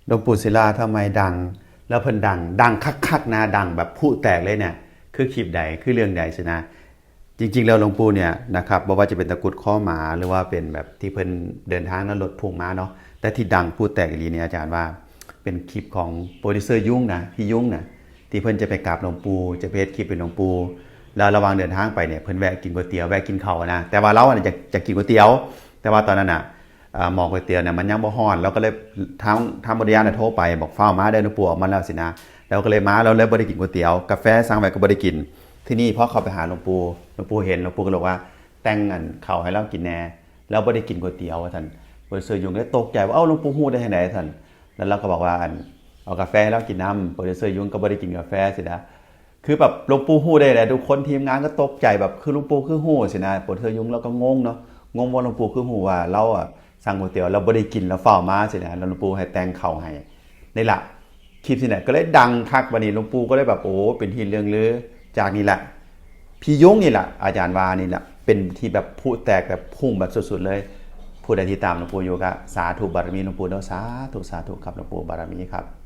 หลวงปู่ศิลาทำไมดังแล้วเพิ่นดังคักๆนะดังแบบผู้แตกเลยเนี่ยคือคลิปใดคือเรื่องใดสินะจริงๆแล้วหลวงปู่เนี่ยนะครับบ่ว่าจะเป็นตะกุดข้อหมาหรือว่าเป็นแบบที่เพิ่นเดินทางแล้วรถพ่วงมาเนาะแต่ที่ดังผู้แตกอีหลีเนี่ยอาจารย์ว่าเป็นคลิปของโปรดิวเซอร์ยุ่งนะพี่ยุ่งนะที่เพิ่นจะไปกราบหลวงปู่จะไปเฮ็ดคลิปเป็นหลวงปู่แล้วระหว่างเดินทางไปเนี่ยเพิ่นแวะกินก๋วยเตี๋ยวแวะกินข้าวนะแต่ว่าเราอ่ะจะกินก๋วยเตี๋ยวแต่ว่าตอนนั้นน่ะหมอก๋วยเตี๋ยวเนี่ยมันยังบ่ฮ้อนเราก็เลยทางบริการโทรไปบอกฟ้าวมาได้หลวงปู่ออกมาแล้วสินะเราก็เลยมาเราเลยบ่ได้กินก๋วยเตี๋ยวกาแฟสั่งไว้ก็บ่ได้กินที่นี่พอเข้าไปหาหลวงปู่เห็นหลวงปู่ก็บอกว่าแต่งอันข้าวให้เรากินแน่แล้วบ่ได้กินก๋วยเตี๋ยวว่าท่านเพิ่นซื้อยุงเลยตกใจว่าเอ้าหลวงปู่ฮู้ได้จังได๋ท่านแล้วเราก็บอกว่าเอากาแฟให้เรากินน้ำโปรดิวเซอร์ยุงก็บ่ได้กินกาแฟสินะคือแบบหลวงปู่ฮู้ได้แหละทุกคนทีมงานก็ตกใจแบบคือหลวงปู่คือฮู้สินะโปรดิวเซอร์ยุงเราก็งงเนาะงงว่าหลวงปู่คือฮู้ว่าเราอ่ะสั่งก๋วยเตี๋ยวเราบ่ได้กินแล้วฟ้าวมาสินะแล้วหลวงปู่ให้แต่งข้าวให้นี่ล่ะคลิปสินะก็เลยดังคักบัดนี้หลวงปู่ก็เลยแบบโอ้เป็นที่เรื่องลือจากนี่แหละพี่ยงนี่แหละอาจารย์ว่านี่แหละเป็นที่แบบผู้แตกแบบพุ่งแบบสุดๆเลยผู้ใดที่ตามหลวงปู่อยู่ก็สาธุบารมีหลวงปู่เนาะสาธุครับหลวงปู่บารมีครับ